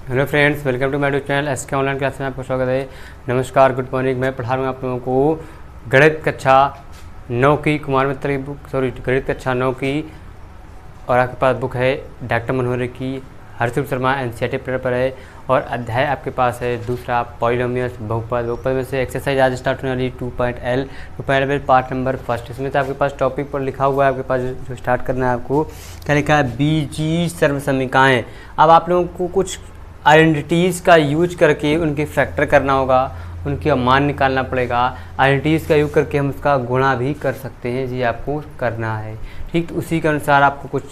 Hello friends, welcome to my YouTube channel SK online class में आपका स्वागत है। नमस्कार, गुड मॉर्निंग। मैं पढ़ा रहा हूँ आप लोगों को गणित कक्षा 9 की कुमार मित्र की बुक, गणित कक्षा 9 की। और आपके पास बुक है डॉक्टर मनोहर की, हर्षित शर्मा एनसीईआरटी पेपर है। और अध्याय आपके पास है दूसरा, पॉलिनोमियल्स, बहुपद में से एक्सरसाइज आज स्टार्ट होने वाली 2.L में पार्ट नंबर फर्स्ट। इसमें तो आपके पास टॉपिक पर लिखा हुआ है, आपके पास जो स्टार्ट करना है आपको क्या लिखा है, बीजीय सर्वसमीकाएँ। अब आप लोगों को कुछ आइडेंटिटीज़ का यूज करके उनके फैक्टर करना होगा, उनके मान निकालना पड़ेगा। आइडेंटिटीज़ का यूज करके हम उसका गुणा भी कर सकते हैं, ये आपको करना है। ठीक, तो उसी के अनुसार आपको कुछ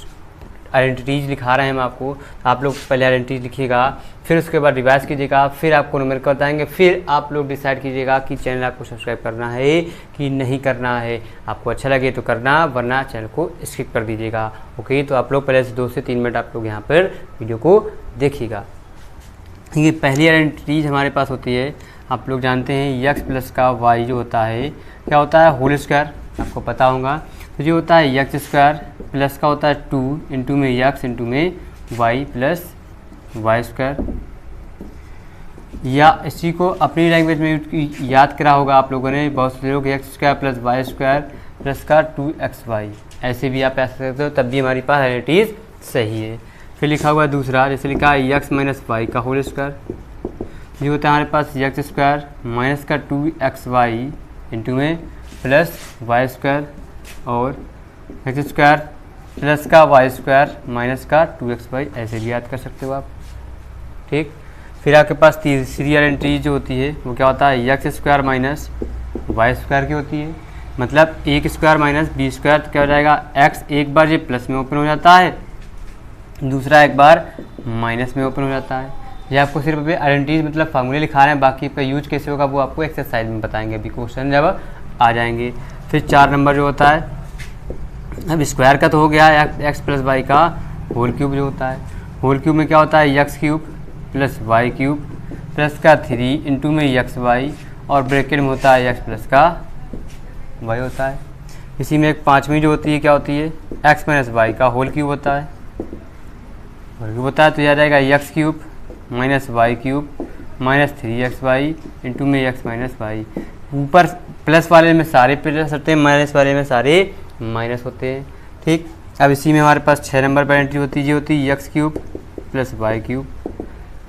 आइडेंटिटीज़ लिखा रहे हैं हम आपको। आप लोग पहले आइडेंटिटीज़ लिखिएगा, फिर उसके बाद रिवाइज कीजिएगा, फिर आपको न्यूमेरिकल बताएंगे, फिर आप लोग डिसाइड कीजिएगा कि चैनल आपको सब्सक्राइब करना है कि नहीं करना है। आपको अच्छा लगे तो करना, वरना चैनल को स्किप कर दीजिएगा। ओके, तो आप लोग पहले से 2 से 3 मिनट आप लोग यहाँ पर वीडियो को देखिएगा। ये पहली आइडेंटिटीज हमारे पास होती है, आप लोग जानते हैं यक्स प्लस का वाई जो होता है क्या होता है, होल स्क्वायर, आपको पता होगा। तो जो होता है यक्स स्क्वायर प्लस का होता है 2 इंटू में यक्स इंटू में वाई प्लस वाई स्क्वायर। या इसी को अपनी लैंग्वेज में याद करा होगा आप लोगों ने, बहुत से लोग X square plus Y square plus का 2xy, ऐसे भी आप ऐसे सकते हो, तब भी हमारी पास आइडेंटिटीज सही है। फिर लिखा हुआ है दूसरा, जैसे लिखा है यक्स माइनस वाई का होल स्क्वायर। ये होता है हमारे पास यक्स स्क्वायर माइनस का 2xy इंटू में प्लस वाई स्क्वायर, और एक्स स्क्वायर प्लस का वाई स्क्वायर माइनस का 2xy, ऐसे भी याद कर सकते हो आप। ठीक, फिर आपके पास तीसरी आइडेंटिटी जो होती है वो क्या होता है, X square minus Y square की होती है। मतलब एक स्क्वायर माइनस बी स्क्वायर, तो क्या हो जाएगा, एक्स एक बार ये प्लस में ओपन हो जाता है, दूसरा एक बार माइनस में ओपन हो जाता है। ये आपको सिर्फ अभी आइडेंटिटीज मतलब फार्मूले लिखा रहे हैं, बाकी पे यूज कैसे होगा वो आपको एक्सरसाइज में बताएंगे, अभी क्वेश्चन जब आ जाएंगे। फिर 4 नंबर जो होता है, अब स्क्वायर का तो हो गया, एक्स प्लस वाई का होल क्यूब जो होता है। होल क्यूब में क्या होता है, X cube plus Y cube plus का 3 इंटू में यक्स वाई, और ब्रैकेट में होता है यक्स प्लस का वाई होता है। इसी में एक 5वीं जो होती है क्या होती है, एक्स माइनस वाई का होल क्यूब होता है। होता है तो यह जाएगा X cube minus Y cube minus 3xy into में यक्स माइनस वाई। ऊपर प्लस वाले में सारे प्लस होते हैं, माइनस वाले में सारे माइनस होते हैं। ठीक, अब इसी में हमारे पास 6 नंबर पर एंट्री होती है, ये होती है X cube plus Y cube.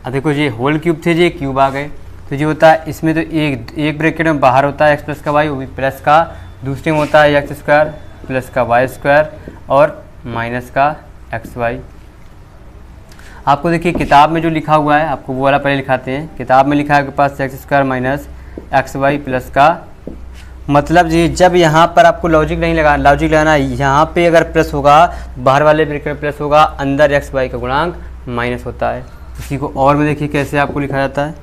अब देखो ये होल क्यूब थे, ये क्यूब आ गए, तो ये होता है इसमें तो एक ब्रैकेट में बाहर होता है एक्स प्लस का वाई, वो भी प्लस का, दूसरे में होता है यक्स स्क्वायर प्लस का वाई स्क्वायर और माइनस का एक्स वाई। आपको देखिए किताब में जो लिखा हुआ है, आपको वो वाला पहले लिखाते हैं। किताब में लिखा है आपके पास X square minus X Y plus का, मतलब जी जब यहाँ पर आपको लॉजिक नहीं लगाना, लॉजिक लगाना यहाँ पे अगर प्लस होगा बाहर वाले ब्रैकेट प्लस होगा, अंदर एक्स वाई का गुणांक माइनस होता है। इसी को और में देखिए कैसे आपको लिखा जाता है,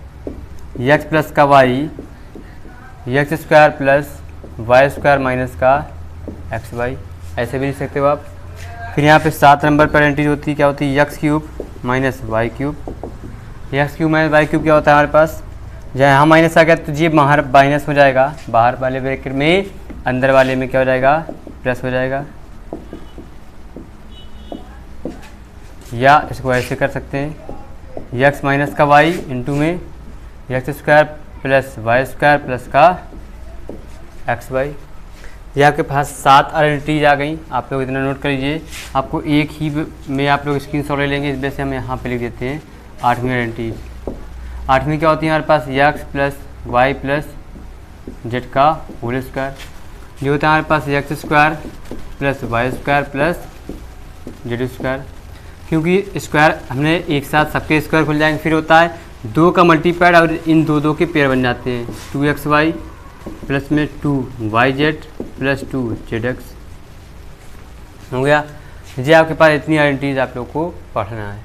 यक्स प्लस का Y X square plus Y square minus का एक्स वाई, ऐसे भी लिख सकते हो आप। फिर यहाँ पे 7 नंबर पर एंट्री होती है, क्या होती है, X cube minus Y cube. X cube minus Y cube क्या होता है हमारे पास, जहाँ यहाँ माइनस आ गया तो ये बाहर माइनस हो जाएगा, बाहर वाले ब्रैकेट में, अंदर वाले में क्या हो जाएगा, प्लस हो जाएगा। या इसको ऐसे कर सकते हैं, यक्स माइनस का वाई इंटू में X square plus Y square plus का एक्स वाई। ये आपके पास 7 आइडेंटिटीज आ गई, आप लोग इतना नोट कर लीजिए। आपको एक ही में आप लोग स्क्रीनशॉट ले लेंगे, इस वजह से हम यहाँ पे लिख देते हैं 8वीं आइडेंटिटीज। 8वीं क्या होती है हमारे पास, X plus Y plus Z का होल स्क्वायर। ये होता है हमारे पास X square plus Y square plus Z square, क्योंकि स्क्वायर हमने एक साथ सबके स्क्वायर खुल जाएंगे। फिर होता है 2 का मल्टीप्लाइड और इन दो के पेयर बन जाते हैं, 2xy प्लस में 2yz प्लस 2zx हो गया। ये आपके पास इतनी आइडेंटिटीज आप लोग को पढ़ना है।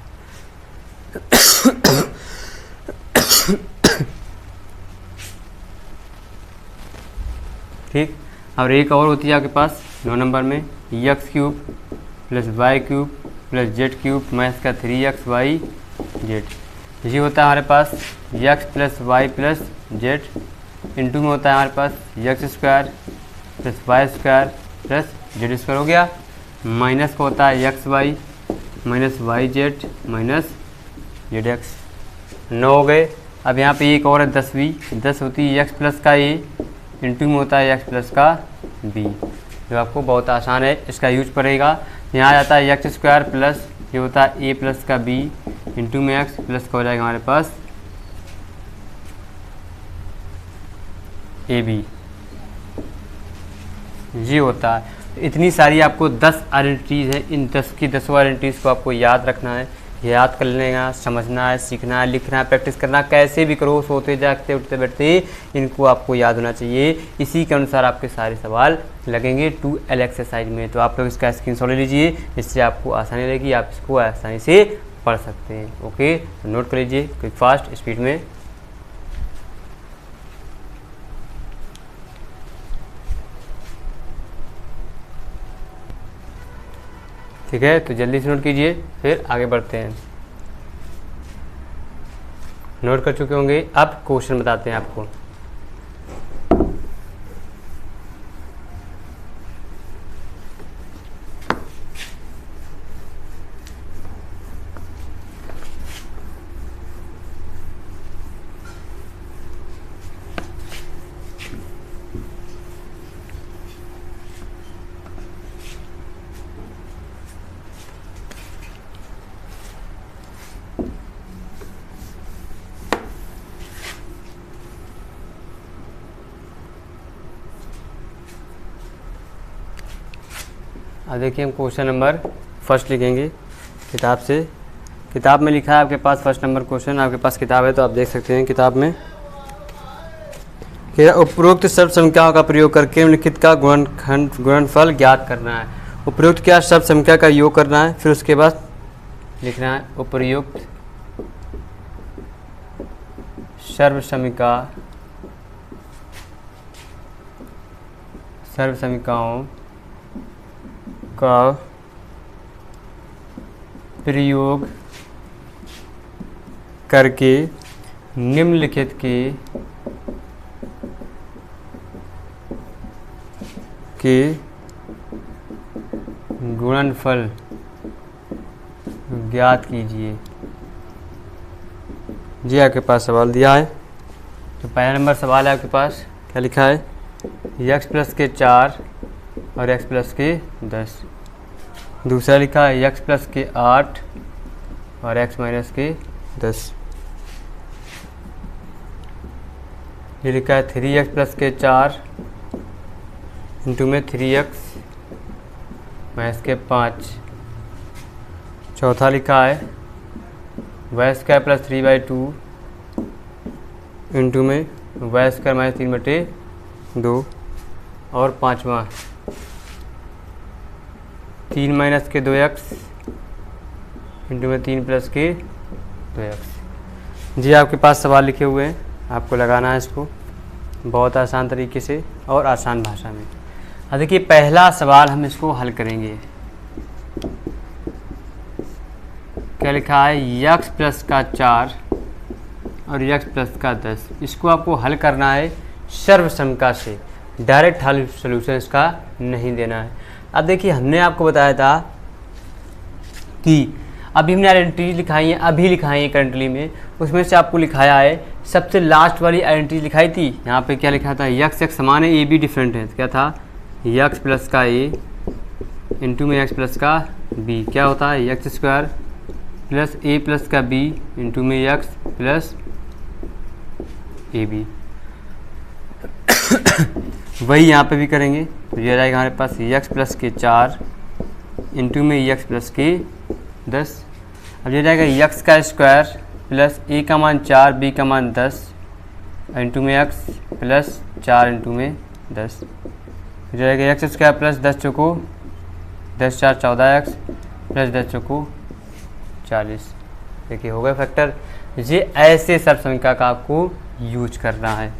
ठीक, और एक और होती है आपके पास 9 नंबर में, X cube plus Y cube plus Z cube minus का 3xy जेड। ये होता है हमारे पास X plus Y plus Z, into में होता है हमारे पास X square plus Y square plus Z square हो गया, माइनस का होता है X Y minus Y Z minus Z X. 9 हो गए। अब यहाँ पे एक और है 10वीं, 10 होती है x प्लस का a इंटू में होता है x प्लस का b, जो आपको बहुत आसान है, इसका यूज पड़ेगा। यहाँ आ जाता है एक्स स्क्वायर प्लस ये होता है a प्लस का b इंटू में x प्लस का हो जाएगा हमारे पास ए बी, ये होता है। इतनी सारी आपको 10 आइडेंटिटीज़ है, इन 10 की 10 आइडेंटिटीज़ को आपको याद रखना है, याद कर लेना, समझना है, सीखना है, लिखना है, प्रैक्टिस करना, कैसे भी करो, सोते जागते उठते बैठते इनको आपको याद होना चाहिए। इसी के अनुसार आपके सारे सवाल लगेंगे 2L एक्सरसाइज में। तो आप लोग इसका स्क्रीनशॉट ले लीजिए, इससे आपको आसानी रहेगी, आप इसको आसानी से पढ़ सकते हैं। ओके, तो नोट कर लीजिए क्विक फास्ट स्पीड में। ठीक है, तो जल्दी से नोट कीजिए, फिर आगे बढ़ते हैं। नोट कर चुके होंगे, अब क्वेश्चन बताते हैं आपको। अब देखिए हम क्वेश्चन नंबर फर्स्ट लिखेंगे किताब से। किताब में लिखा है आपके पास फर्स्ट नंबर क्वेश्चन, आपके पास किताब है तो आप देख सकते हैं किताब में कि उपरोक्त शब्द संख्याओं का प्रयोग करके निम्नलिखित का गुणनफल ज्ञात करना है। उपरोक्त क्या शब्द संख्या का योग करना है, फिर उसके बाद लिखना है उपयुक्त सर्व समीकाओं का प्रयोग करके निम्नलिखित के गुणनफल ज्ञात कीजिए। जी आपके पास सवाल दिया है, तो पहला नंबर सवाल है आपके पास, क्या लिखा है, x प्लस के 4 और x प्लस के 10। दूसरा लिखा है x प्लस के 8 और x माइनस के 10। ये लिखा है 3x प्लस के 4 इंटू में 3x माइनस के 5। चौथा लिखा है y स्क्वायर प्लस 3/2 इंटू में y स्क्वायर माइनस 3/2। और पाँचवा 3 माइनस के 2x इंटू में 3 प्लस के 2x। जी आपके पास सवाल लिखे हुए हैं, आपको लगाना है इसको बहुत आसान तरीके से और आसान भाषा में। अब देखिए पहला सवाल हम इसको हल करेंगे। क्या लिखा है, x प्लस का 4 और x प्लस का 10। इसको आपको हल करना है सर्वसमीका से, डायरेक्ट हल सोल्यूशन इसका नहीं देना है। अब देखिए हमने आपको बताया था कि अभी हमने आइडेंटिटी लिखाई है, अभी लिखाई है करंटली में, उसमें से आपको लिखाया है सबसे लास्ट वाली आइडेंटिटी लिखाई थी। यहाँ पे क्या लिखा था, x समान है, a b डिफरेंट है, तो क्या था x प्लस का a इंटू में x प्लस का b। क्या होता है x square plus a plus का b इंटू में x प्लस ए बी। वही यहाँ पे भी करेंगे, तो ये रहेगा हमारे पास x प्लस के 4 इंटू में x प्लस के 10। अब ये जाएगा x का स्क्वायर प्लस a का मान 4 b का मान 10 इंटू में x प्लस 4 इंटू में 10। जो जाएगा x स्क्वायर प्लस 10 चौको 10 4 14x प्लस 10 चौको 40। देखिए हो गए फैक्टर। ये ऐसे सर्वसमीका का आपको यूज करना है।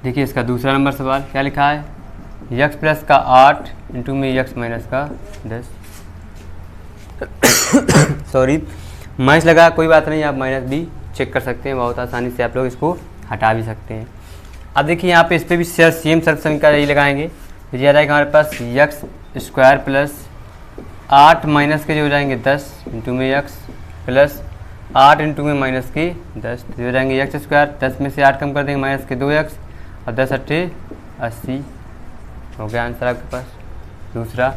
देखिए इसका दूसरा नंबर सवाल क्या लिखा है, x प्लस का 8 इंटू में x माइनस का 10। सॉरी माइनस लगा, कोई बात नहीं, आप माइनस भी चेक कर सकते हैं, बहुत आसानी से आप लोग इसको हटा भी सकते हैं। अब देखिए यहाँ पे इस पर भी सेम सर्वसमीका यही लगाएंगे, तो ये आ जाएगा हमारे पास x स्क्वायर प्लस 8 माइनस के जो हो जाएंगे 10 इंटू में x प्लस 8 इंटू में माइनस की 10, तो हो जाएंगे एक्स स्क्वायर, 10 में से 8 कम कर देंगे माइनस के 2x और 10 अट्ठे 80 हो गया आंसर आपके पास। दूसरा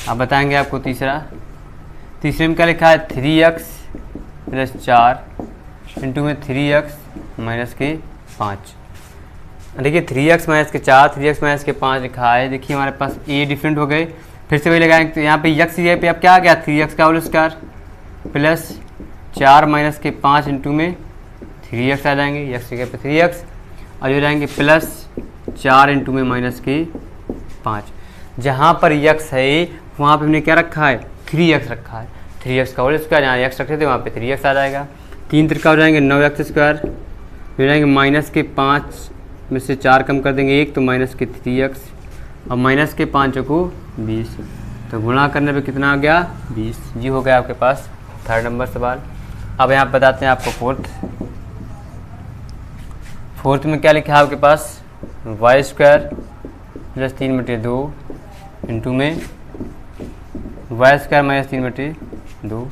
अब बताएंगे आपको तीसरे में क्या लिखा है 3x प्लस 4 इंटू में 3x माइनस के 5। देखिए 3x माइनस के 4 3x माइनस के 5 लिखा है। देखिए हमारे पास a डिफरेंट हो गए, फिर से वही लगाएंगे तो यहाँ पे x जगह पे अब क्या आ गया 3x का होल स्क्वायर प्लस 4 माइनस के 5 इंटू में 3x आ जाएंगे, x जगह पे 3x और हो जाएंगे प्लस 4 इंटू में माइनस के 5। जहाँ पर x है वहाँ पे हमने क्या रखा है 3x रखा है, 3x का होल स्क्वायर, जहाँ x रखे थे वहाँ पे 3x आ जाएगा। 3 त्रिका हो जाएंगे 9x स्क्वायर, हो जाएंगे माइनस के 5 में से 4 कम कर देंगे 1 तो माइनस के 3x और माइनस के 5 को 20, तो गुणा करने पे कितना आ गया 20। जी हो गया आपके पास 3rd नंबर सवाल। अब यहाँ बताते हैं आपको फोर्थ में क्या लिखा है आपके पास वाई स्क्वायर प्लस 3/2 इंटू में वाई स्क्वायर माइनस 3/2।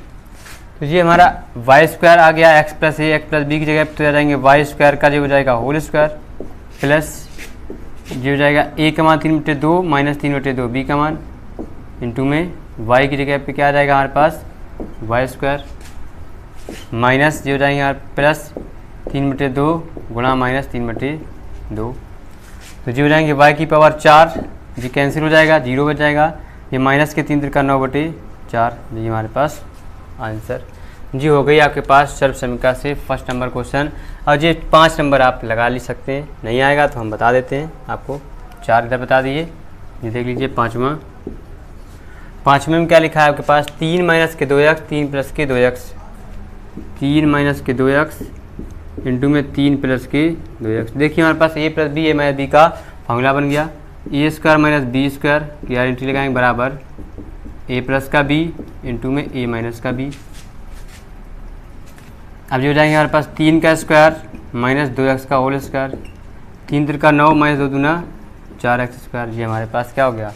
तो ये हमारा वाई स्क्वायर आ गया एक्स प्लस ए एक्स प्लस बी की जगह तो आ जाएंगे वाई स्क्वायर का जो हो जाएगा होल स्क्वायर प्लस जो हो जाएगा ए का मान 3/2 माइनस 3/2 बी का मान इंटू में वाई की जगह पे क्या आ जाएगा हमारे पास वाई स्क्वायर माइनस जो हो जाएंगे हमारे प्लस 3/2 गुणा माइनस 3/2। तो जी हो जाएंगे वाई की पावर 4, जी कैंसिल हो जाएगा 0 बच जाएगा, ये माइनस के 3 त्रिका 9/4, जी हमारे पास आंसर जी हो गई आपके पास सर्व समीकरण से फर्स्ट नंबर क्वेश्चन। और ये 5 नंबर आप लगा ली सकते हैं, नहीं आएगा तो हम बता देते हैं आपको। 4 इधर बता दिए, ये देख लीजिए पाँचवें में क्या लिखा है आपके पास 3 माइनस के 2x 3 प्लस के 2x, 3 माइनस के 2x इंटू में 3 प्लस के 2x। देखिए हमारे पास a plus B A minus B का फॉर्मूला बन गया, A square minus B square की आइडेंटिटी लगाएंगे बराबर a प्लस का b इंटू में a माइनस का b। अब जो हो जाएंगे हमारे पास 3 का स्क्वायर माइनस 2x का होल स्क्वायर, 3 त्रिका 9 माइनस 2 दूना 4x स्क्वायर। जी हमारे पास क्या हो गया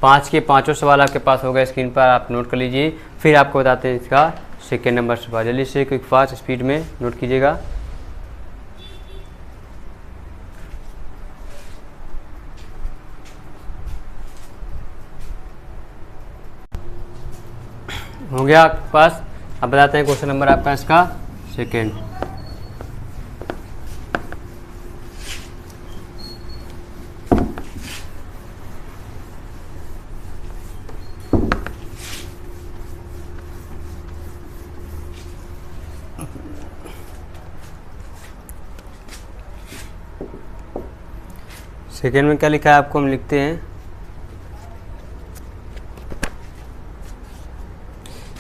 5 के 5 सवाल आपके पास हो गए, स्क्रीन पर आप नोट कर लीजिए। फिर आपको बताते हैं इसका सेकेंड नंबर सवाल, जल्दी से क्विक फास्ट स्पीड में नोट कीजिएगा। हो गया आपके पास। अब बताते हैं क्वेश्चन नंबर आपका इसका सेकेंड। सेकेंड में क्या लिखा है आपको हम लिखते हैं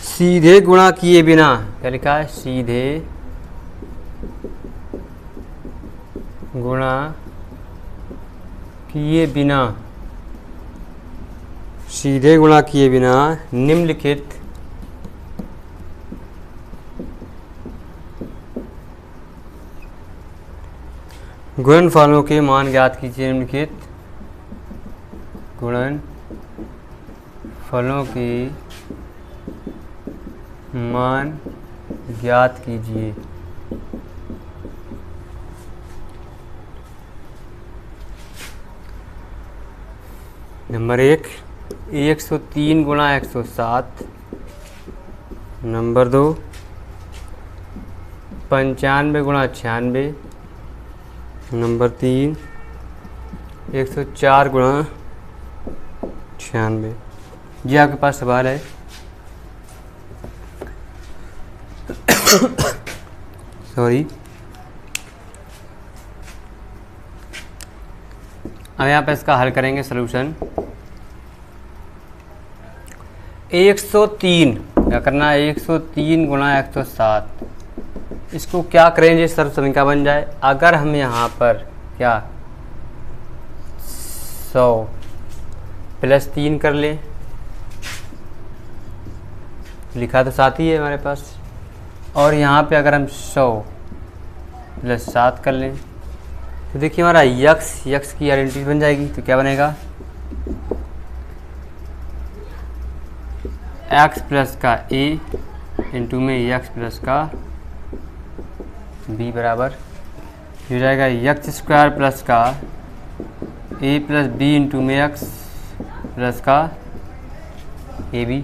सीधे गुणा किए बिना, क्या लिखा है सीधे गुणा किए बिना, सीधे गुणा किए बिना निम्नलिखित गुणनफलों के मान ज्ञात कीजिए। निम्नलिखित गुणनफलों के मान ज्ञात कीजिए। नंबर 1 103 गुणा 107। नंबर 2 95 गुणा 96। नंबर 3 104 गुणा 96। जी आपके पास सवाल है सॉरी। अब यहाँ पे इसका हल करेंगे सलूशन। 103 क्या करना है 103 गुणा 107, इसको क्या करेंगे सर्व समीकरण बन जाए। अगर हम यहाँ पर क्या 100 प्लस 3 कर लें, लिखा तो 7 ही है हमारे पास, और यहाँ पे अगर हम 100 प्लस 7 कर लें तो देखिए हमारा यक्स की आइडेंटिटी बन जाएगी। तो क्या बनेगा x प्लस का a इंटू में x प्लस का बी बराबर हो जाएगा एक्स स्क्वायर प्लस का ए प्लस बी इंटू में एक्स प्लस का ए बी।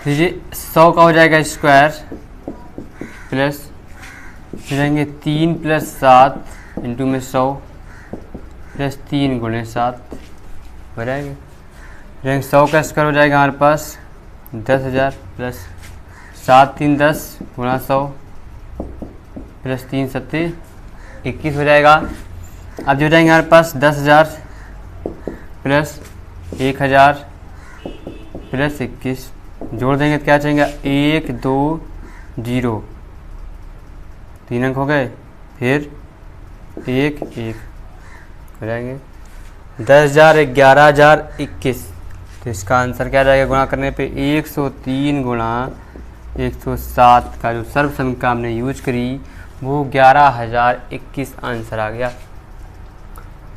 फिर ये 100 का हो जाएगा स्क्वायर प्लस हो जाएंगे 3 प्लस 7 इंटू में 100 प्लस 3 गुणे 7 हो जाएंगे। 100 का स्क्वायर हो जाएगा हमारे पास 10,000 प्लस 7 3 10 गुणा 100 प्लस 3 7 21 हो जाएगा। अब जो हो जाएंगे हमारे पास 10,000 प्लस 1,000 प्लस 21 जोड़ देंगे तो क्या चाहिए 1 2 0 3 अंक हो गए, फिर 1 1 हो जाएंगे। 10,000 11,000 21 तो इसका आंसर क्या जाएगा गुणा करने पे 103 गुणा 107 का जो सर्व समीकरण हमने यूज करी वो 11,021 आंसर आ गया।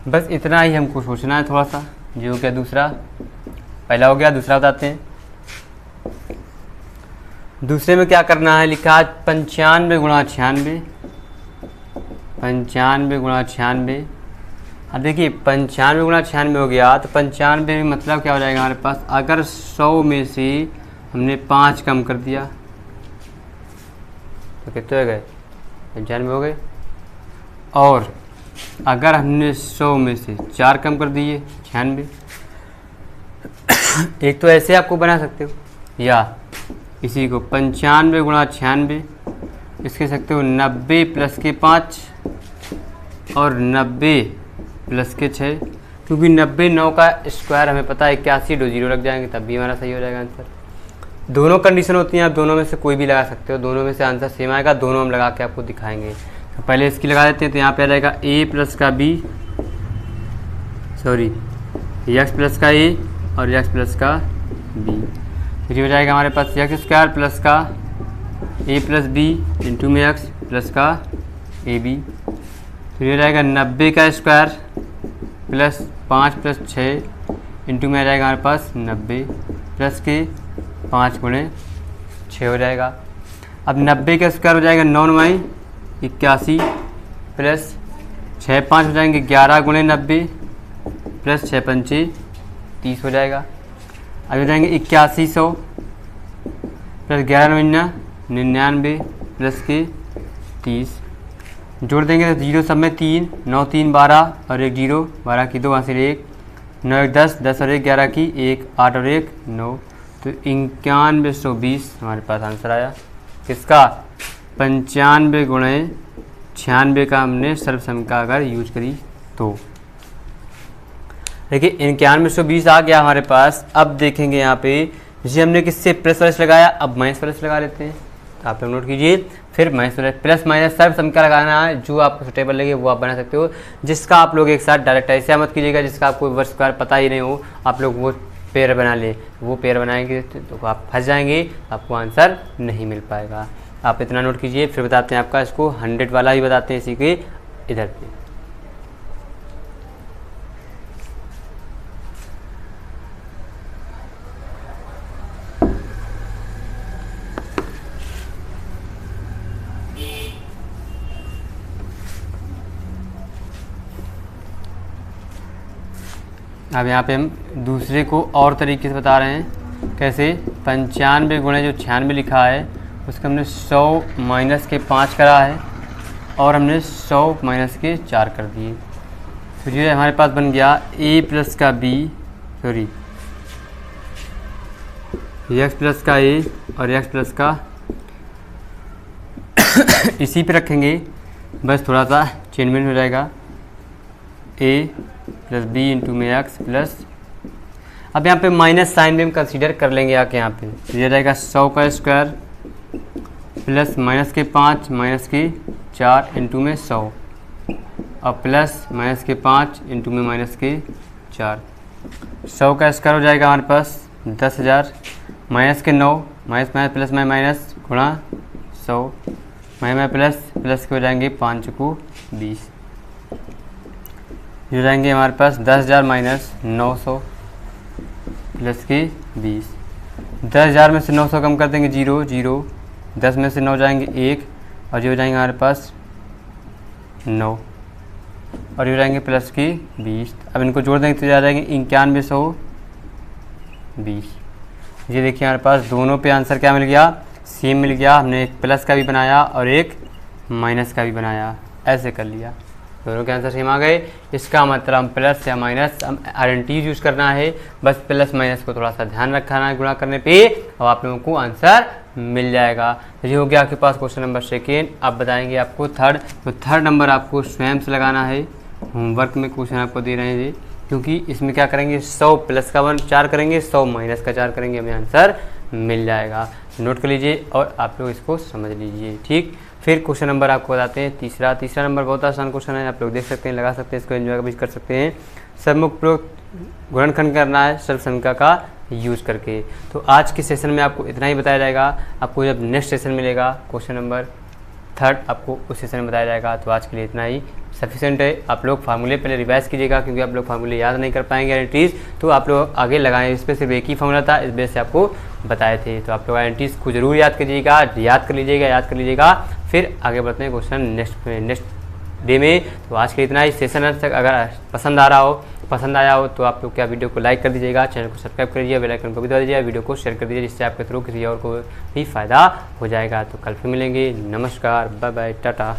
बस इतना ही हमको सोचना है थोड़ा सा। जो क्या दूसरा पहला हो गया, दूसरा बताते हैं। दूसरे में क्या करना है, लिखा है 95 गुणा 96 95 गुणा 96। अब देखिए 95 गुणा 96 हो गया तो 95 में मतलब क्या हो जाएगा हमारे पास, अगर 100 में से हमने 5 कम कर दिया तो कितने हो गए 95 हो गए, और अगर हमने 100 में से 4 कम कर दिए 96। एक तो ऐसे आपको बना सकते हो, या इसी को 95 गुणा 96 इसके सकते हो 90 प्लस के 5 और 90 प्लस के 6, क्योंकि 90 9 का स्क्वायर हमें पता है 81 2 0 लग जाएंगे तब भी हमारा सही हो जाएगा आंसर। दोनों कंडीशन होती हैं, आप दोनों में से कोई भी लगा सकते हो, दोनों में से आंसर सेम आएगा। दोनों हम लगा के आपको दिखाएंगे। तो पहले इसकी लगा देते हैं, तो यहाँ पे आ जाएगा ए प्लस का बी सॉरी एक्स प्लस का ए और एक्स प्लस का बी। फिर हो जाएगा हमारे पास एक्स स्क्वायर प्लस का ए प्लस बी इंटू में एक्स प्लस का ए बी। फिर हो जाएगा 90 का स्क्वायर प्लस 5 प्लस 6 इंटू में आ जाएगा हमारे पास 90 प्लस के 5 गुणे 6 हो जाएगा। अब 90 का स्क्वायर हो जाएगा 9 9 81 प्लस 6 5 हो जाएंगे 11 गुणे 90 प्लस 6 5 30 हो जाएगा। अब हो जाएंगे 8100 प्लस 11 99 प्लस के 30 जोड़ देंगे तो 0 सब में 3 9 3 12 और 1 0 12 की 2 हासिल 1 9 1 10 10 और 1 11 की 1 8 और 1 9 तो 9120 हमारे पास आंसर आया। किसका 95 गुणे 96 का हमने सर्व समीकरण अगर यूज करी तो देखिए 9120 आ गया हमारे पास। अब देखेंगे यहाँ पे जैसे हमने किससे प्लस वाइस लगाया, अब माइनस वाइस लगा लेते हैं। तो आप लोग नोट कीजिए, फिर माइनस वाइस प्लस माइनस सर्व समीकरण लगाना है, जो आपको सुटेबल लगे वो आप बना सकते हो। जिसका आप लोग एक साथ डायरेक्ट ऐसे मत कीजिएगा जिसका आपको वर्ष स्क्वायर पता ही नहीं हो, आप लोग वो पेयर बना ले, वो पेयर बनाएंगे तो आप फंस जाएंगे, आपको आंसर नहीं मिल पाएगा। आप इतना नोट कीजिए, फिर बताते हैं आपका इसको 100 वाला ही बताते हैं इसी के इधर पे। अब यहाँ पे हम दूसरे को और तरीके से बता रहे हैं। कैसे 95 गुणे जो 96 लिखा है उसका हमने 100 माइनस के 5 करा है और हमने 100 माइनस के 4 कर दिए। फिर ये हमारे पास बन गया a प्लस का b सॉरी एक्स प्लस का a और एक्स प्लस का इसी पे रखेंगे, बस थोड़ा सा चेंजमेंट हो जाएगा a प्लस बी इंटू में एक्स प्लस। अब यहाँ पे माइनस साइन भी हम कंसीडर कर लेंगे आके यहाँ पे, तो ये रहेगा 100 का स्क्वायर प्लस माइनस के 5 माइनस के 4 इंटू में 100 और प्लस माइनस के 5 इंटू में माइनस के 4। 100 का स्क्वायर हो जाएगा हमारे पास 10,000 माइनस के 9 माइनस माइनस प्लस में माइनस गुणा 100 माइनस प्लस प्लस के हो जाएंगे 5 को 20 हो जाएंगे हमारे पास 10,000 माइनस 900 प्लस के 20। 10,000 में से 900 कम कर देंगे 0 0, 10 में से 9 जाएंगे 1, और ये हो जाएंगे हमारे पास 9 और ये हो जाएंगे प्लस की 20। अब इनको जोड़ देंगे तो ये आ जाएंगे 9120। ये देखिए हमारे पास दोनों पे आंसर क्या मिल गया, सेम मिल गया। हमने एक प्लस का भी बनाया और एक माइनस का भी बनाया, ऐसे कर लिया, दोनों के आंसर सेम आ गए। इसका मतलब हम प्लस या माइनस हम आइडेंटिटी यूज़ करना है, बस प्लस माइनस को थोड़ा सा ध्यान रखना है गुणा करने पे, और आप लोगों को आंसर मिल जाएगा। तो ये हो गया आपके पास क्वेश्चन नंबर सेकेंड। अब बताएंगे आपको थर्ड। तो थर्ड नंबर आपको स्वयं से लगाना है, होमवर्क में क्वेश्चन आपको दे रहे हैं ये, क्योंकि इसमें क्या करेंगे 100 प्लस का 4 करेंगे, 100 माइनस का 4 करेंगे, हमें आंसर मिल जाएगा। नोट कर लीजिए और आप लोग इसको समझ लीजिए, ठीक। फिर क्वेश्चन नंबर आपको बताते हैं तीसरा नंबर बहुत आसान क्वेश्चन है, आप लोग देख सकते हैं, लगा सकते हैं, इसको एंजॉय भी कर सकते हैं। सबमुख प्रयोग गुणनखंड करना है सरल संख्या का यूज़ करके। तो आज के सेशन में आपको इतना ही बताया जाएगा। आपको जब नेक्स्ट सेशन मिलेगा क्वेश्चन नंबर थर्ड, आपको उस सेशन में बताया जाएगा। तो आज के लिए इतना ही सफिशेंट है। आप लोग फार्मूले पहले रिवाइज कीजिएगा, क्योंकि आप लोग फार्मूले याद नहीं कर पाएंगे आइडेंटिटीज़, तो आप लोग आगे लगाएं। इस पर सिर्फ एक ही फार्मूला था, इस बेस से आपको बताए थे। तो आप लोग आइडेंटिटीज़ को जरूर याद कर लीजिएगा। फिर आगे बढ़ते हैं क्वेश्चन नेक्स्ट डे में। तो आज के लिए इतना ही सेशन। अगर पसंद आया हो तो आप लोग क्या वीडियो को लाइक कर दीजिएगा, चैनल को सब्सक्राइब कर दीजिए, बेल आइकन को भी दबा दीजिए, वीडियो को शेयर कर दीजिए, जिससे आपके थ्रू किसी और को भी फ़ायदा हो जाएगा। तो कल फिर मिलेंगे। नमस्कार, बाय बाय, टाटा।